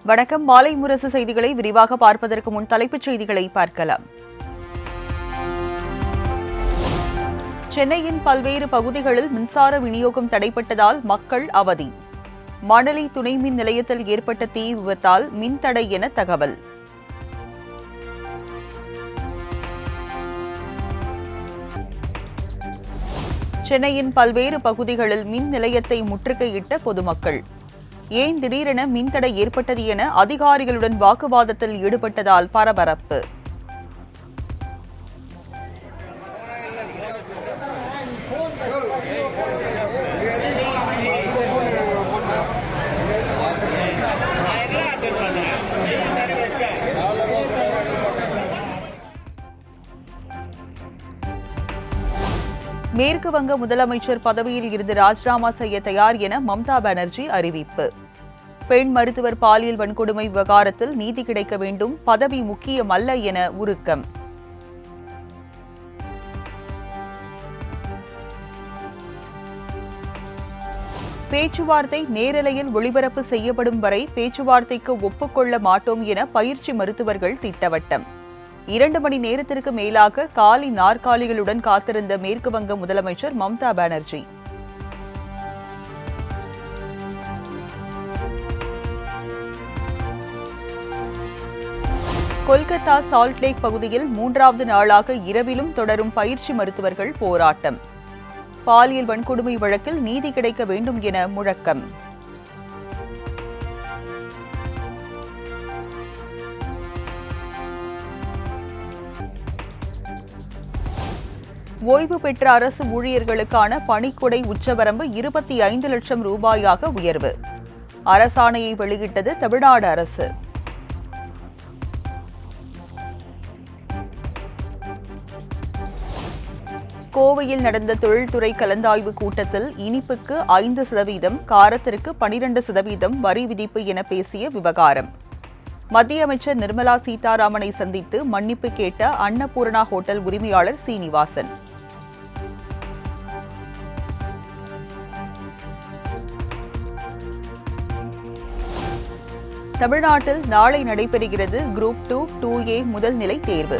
வணக்கம். மாலை முரசு செய்திகளை விரிவாக பார்ப்பதற்கு முன் தலைப்புச் செய்திகளை பார்க்கலாம். சென்னையின் பல்வேறு பகுதிகளில் மின்சார விநியோகம் தடைப்பட்டதால் மக்கள் அவதி. மணலி துணை மின் நிலையத்தில் ஏற்பட்ட தீ விபத்தால் மின்தடை என தகவல். சென்னையின் பல்வேறு பகுதிகளில் மின் நிலையத்தை முற்றுகையிட்ட பொதுமக்கள். ஏன் திடீரென மின்தடை ஏற்பட்டது என அதிகாரிகளுடன் வாக்குவாதத்தில் ஈடுபட்டதால் பரபரப்பு. மேற்கு வங்க முதலமைச்சர் பதவியில் இருந்து ராஜினாமா செய்ய தயார் என மம்தா பானர்ஜி அறிவிப்பு. பெண் மருத்துவர் பாலியல் வன்கொடுமை விவகாரத்தில் நீதி கிடைக்க வேண்டும், பதவி முக்கியமல்ல என உருக்கம். பேச்சுவார்த்தை நேரலையில் ஒளிபரப்பு செய்யப்படும் வரை பேச்சுவார்த்தைக்கு ஒப்புக்கொள்ள மாட்டோம் என பயிற்சி மருத்துவர்கள் திட்டவட்டம். 2 மணி நேரத்திற்கு மேலாக காலி நாற்காலிகளுடன் காத்திருந்த மேற்கு வங்க முதலமைச்சர் மம்தா பானர்ஜி. கொல்கத்தா சால்ட்லேக் பகுதியில் 3வது நாளாக இரவிலும் தொடரும் பயிற்சி மருத்துவர்கள் போராட்டம். பாலியல் வன்கொடுமை வழக்கில் நீதி கிடைக்க வேண்டும் என முழக்கம். ஓய்வு பெற்ற அரசு ஊழியர்களுக்கான பணிக்கொடை உச்சவரம்பு 25 லட்சம் ரூபாயாக உயர்வு. அரசாணையை வெளியிட்டது தமிழ்நாடு அரசு. கோவையில் நடந்த தொழில்துறை கலந்தாய்வு கூட்டத்தில் இனிப்புக்கு 5%, காரத்திற்கு 12% வரி விதிப்பு என பேசிய விவகாரம். மத்திய அமைச்சர் நிர்மலா சீதாராமனை சந்தித்து மன்னிப்பு கேட்ட அன்னபூர்ணா ஹோட்டல் உரிமையாளர் சீனிவாசன். தமிழ்நாட்டில் நாளை நடைபெறுகிறது குரூப் 2, 2A முதல் நிலை தேர்வு.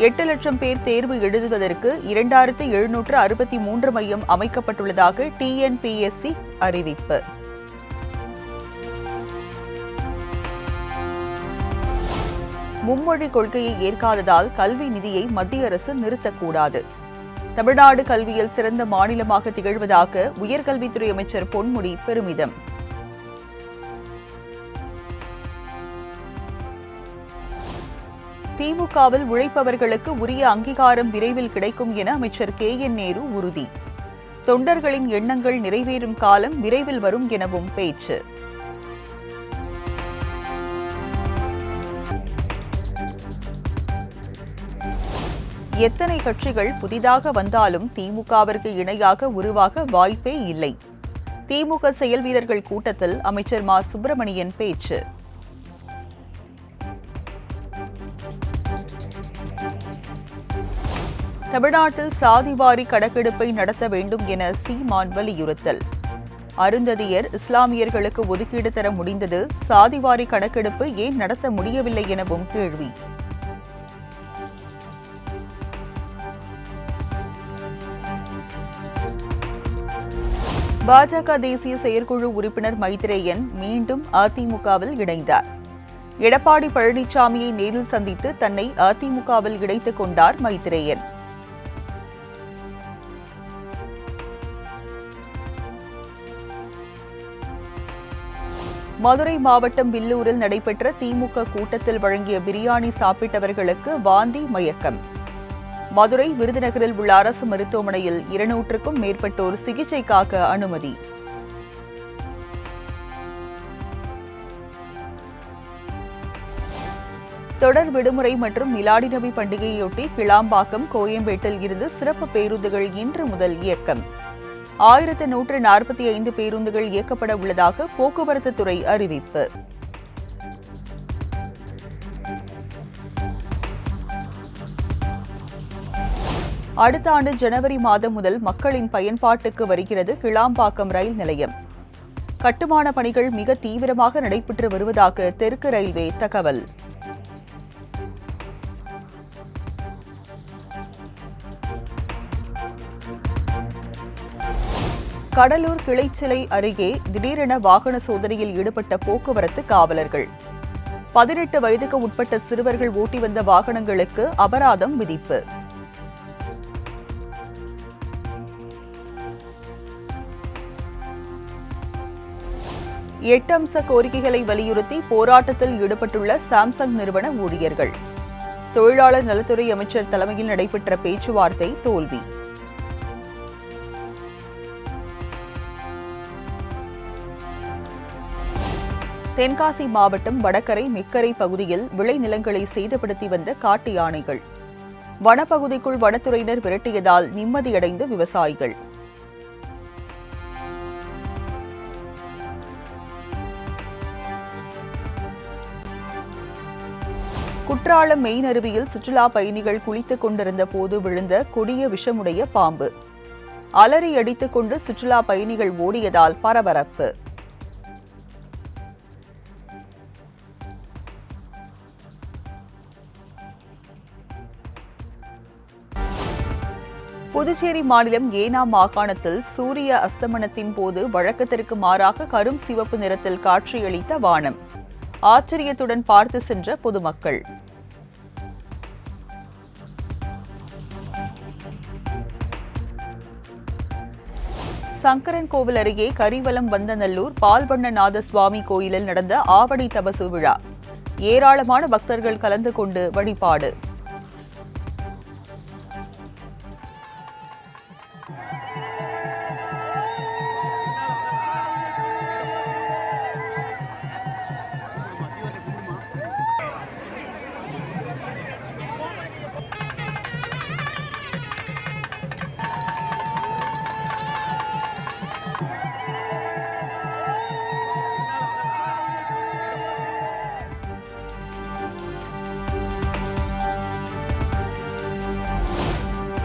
8 லட்சம் பேர் தேர்வு எழுதுவதற்கு 2763 மையம் அமைக்கப்பட்டுள்ளதாக TNPSC அறிவிப்பு. மும்மொழி கொள்கையை ஏற்காததால் கல்வி நிதியை மத்திய அரசு நிறுத்தக்கூடாது. தமிழ்நாடு கல்வியில் சிறந்த மாநிலமாக திகழ்வதாக உயர்கல்வித்துறை அமைச்சர் பொன்முடி பெருமிதம். திமுகவில் உழைப்பவர்களுக்கு உரிய அங்கீகாரம் விரைவில் கிடைக்கும் என அமைச்சர் KN நேரு உறுதி. தொண்டர்களின் எண்ணங்கள் நிறைவேறும் காலம் விரைவில் வரும் எனவும் பேச்சு. எத்தனை கட்சிகள் புதிதாக வந்தாலும் திமுகவிற்கு இணையாக உருவாக வாய்ப்பே இல்லை. திமுக செயல் வீரர்கள் கூட்டத்தில் அமைச்சர் மா சுப்பிரமணியன் பேச்சு. தமிழ்நாட்டில் சாதிவாரி கணக்கெடுப்பை நடத்த வேண்டும் என சீமான் வலியுறுத்தல். அருந்ததியர், இஸ்லாமியர்களுக்கு ஒதுக்கீடு தர முடிந்தது, சாதிவாரி கணக்கெடுப்பு ஏன் நடத்த முடியவில்லை எனவும் கேள்வி. பாஜக தேசிய செயற்குழு உறுப்பினர் மைத்ரேயன் மீண்டும் அதிமுகவில் இணைந்தார். எடப்பாடி பழனிசாமியை நேரில் சந்தித்து தன்னை அதிமுகவில் இணைத்துக் கொண்டார் மைத்ரேயன். மதுரை மாவட்டம் வில்லூரில் நடைபெற்ற திமுக கூட்டத்தில் வழங்கிய பிரியாணி சாப்பிட்டவர்களுக்கு வாந்தி, மயக்கம். மதுரை விருதுநகரில் உள்ள அரசு மருத்துவமனையில் 200க்கும் மேற்பட்டோர் சிகிச்சைக்காக அனுமதி. தொடர் விடுமுறை மற்றும் மிலாடி நபி பண்டிகையொட்டி கிளாம்பாக்கம், கோயம்பேட்டில் இருந்து சிறப்பு பேருந்துகள் இன்று முதல் இயக்கம். 1145 பேருந்துகள் இயக்கப்பட உள்ளதாக போக்குவரத்து துறை அறிவிப்பு. அடுத்த ஆண்டு ஜனவரி மாதம் முதல் மக்களின் பயன்பாட்டுக்கு வருகிறது கிளாம்பாக்கம் ரயில் நிலையம். கட்டுமான பணிகள் மிக தீவிரமாக நடைபெற்று வருவதாக தெற்கு ரயில்வே தகவல். கடலூர் கிளைச்சிலை அருகே திடீரென வாகன சோதனையில் ஈடுபட்ட போக்குவரத்து காவலர்கள். 18 வயதுக்கு உட்பட்ட சிறுவர்கள் ஓட்டி வந்த வாகனங்களுக்கு அபராதம் விதிப்பு. எட்டு அம்ச கோரிக்கைகளை வலியுறுத்தி போராட்டத்தில் ஈடுபட்டுள்ள சாம்சங் நிறுவன ஊழியர்கள். தொழிலாளர் நலத்துறை அமைச்சர் தலைமையில் நடைபெற்ற பேச்சுவார்த்தை தோல்வி. தென்காசி மாவட்டம் வடகரை மெக்கரை பகுதியில் விளைநிலங்களை சேதப்படுத்தி வந்த காட்டு யானைகள். வனப்பகுதிக்குள் வனத்துறையினர் விரட்டியதால் நிம்மதியடைந்த விவசாயிகள். குற்றாலம் மெயின் அருவியில் சுற்றுலா பயணிகள் குளித்துக் கொண்டிருந்த போது விழுந்த கொடிய விஷமுடைய பாம்பு. அலறி அடித்துக் கொண்டு சுற்றுலா பயணிகள் ஓடியதால் பரபரப்பு. புதுச்சேரி மாநிலம் ஏனாம் மாகாணத்தில் சூரிய அஸ்தமனத்தின் போது வழக்கத்திற்கு மாறாக கரும் சிவப்பு நிறத்தில் காட்சியளித்த வானம். ஆச்சரியத்துடன் பார்த்து சென்ற பொதுமக்கள். சங்கரன் கோவில் அருகே கரிவலம் வந்தநல்லூர் பால்வண்ணநாத சுவாமி கோயிலில் நடந்த ஆவடி தபசு விழா. ஏராளமான பக்தர்கள் கலந்து கொண்டு வழிபாடு.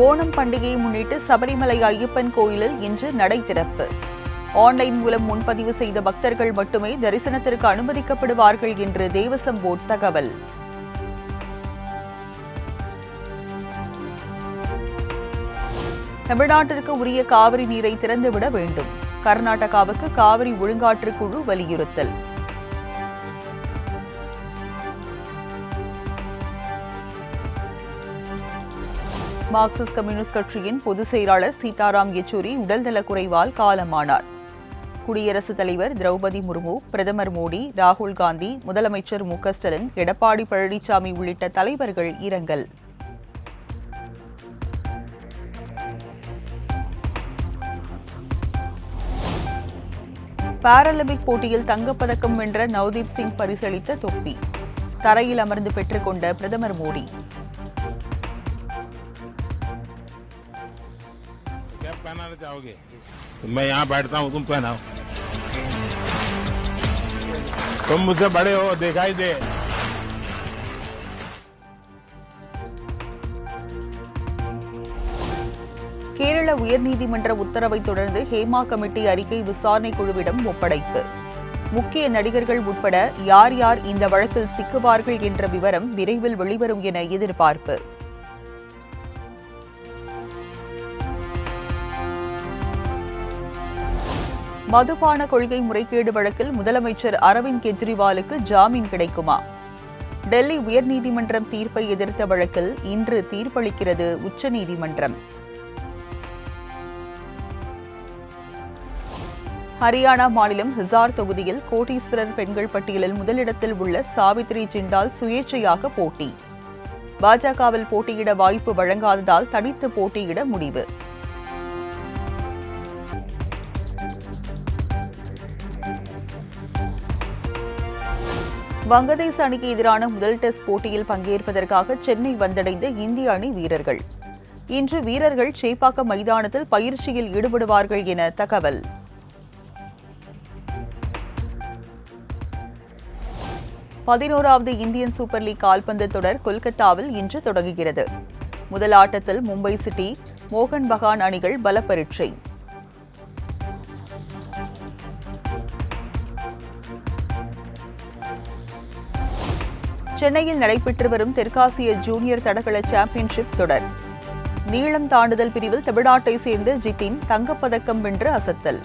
ஓணம் பண்டிகையை முன்னிட்டு சபரிமலை ஐயப்பன் கோயிலில் இன்று நடை திறப்பு. ஆன்லைன் மூலம் முன்பதிவு செய்த பக்தர்கள் மட்டுமே தரிசனத்திற்கு அனுமதிக்கப்படுவார்கள் என்று தேவசம் போர்டு தகவல். தமிழ்நாட்டிற்கு உரிய காவிரி நீரை திறந்துவிட வேண்டும். கர்நாடகாவுக்கு காவிரி ஒழுங்காற்று குழு வலியுறுத்தல். மார்க்சிஸ்ட் கம்யூனிஸ்ட் கட்சியின் பொதுச் செயலாளர் சீதாராம் யெச்சூரி உடல்நலக்குறைவால் காலமானார். குடியரசுத் தலைவர் திரௌபதி முர்மு, பிரதமர் மோடி, ராகுல் காந்தி, முதலமைச்சர் மு க ஸ்டாலின், எடப்பாடி பழனிசாமி உள்ளிட்ட தலைவர்கள் இரங்கல். பாராலிம்பிக் போட்டியில் தங்கப்பதக்கம் வென்ற நவ்தீப் சிங் பரிசளித்த தொப்பி. தரையில் அமர்ந்து பெற்றுக்கொண்ட பிரதமர் மோடி. पहनाना चाहोगे तो मैं यहाँ बैठता हूँ, तुम पहनाओ। तुम मुझसे बड़े हो, दिखाई दे। கேரள உயர்நீதிமன்ற உத்தரவை தொடர்ந்து ஹேமா கமிட்டி அறிக்கை விசாரணை குழுவிடம் ஒப்படைப்பு. முக்கிய நடிகர்கள் உட்பட யார் யார் இந்த வழக்கில் சிக்குவார்கள் என்ற விவரம் விரைவில் வெளிவரும் என எதிர்பார்ப்பு. மதுபான கொள்கை முறைகேடு வழக்கில் முதலமைச்சர் அரவிந்த் கெஜ்ரிவாலுக்கு ஜாமீன் கிடைக்குமா? டெல்லி உயர்நீதிமன்றம் தீர்ப்பை எதிர்த்த வழக்கில் இன்று தீர்ப்பளிக்கிறது உச்சநீதிமன்றம். ஹரியானா மாநிலம் ஹிசார் தொகுதியில் கோடீஸ்வரர் பெண்கள் பட்டியலில் முதலிடத்தில் உள்ள சாவித்ரி ஜிண்டால் சுயேட்சையாக போட்டி. பாஜகவில் போட்டியிட வாய்ப்பு வழங்காததால் தனித்து போட்டியிட முடிவு. வங்கதேச அணிக்கு எதிரான முதல் டெஸ்ட் போட்டியில் பங்கேற்பதற்காக சென்னை வந்தடைந்த இந்திய அணி வீரர்கள். இன்று வீரர்கள் சேப்பாக்கம் மைதானத்தில் பயிற்சியில் ஈடுபடுவார்கள் என தகவல். பதினோராவது இந்தியன் சூப்பர் லீக் கால்பந்து தொடர் கொல்கத்தாவில் இன்று தொடங்குகிறது. முதல் ஆட்டத்தில் மும்பை சிட்டி, மோகன் பகான் அணிகள் பலப்பரீட்சை. சென்னையில் நடைபெற்று வரும் தெற்காசிய ஜூனியர் தடகள சாம்பியன்ஷிப் தொடர். நீளம் தாண்டுதல் பிரிவில் தமிழ்நாட்டை சேர்ந்த ஜிதின் தங்கப்பதக்கம் வென்று அசத்தல்.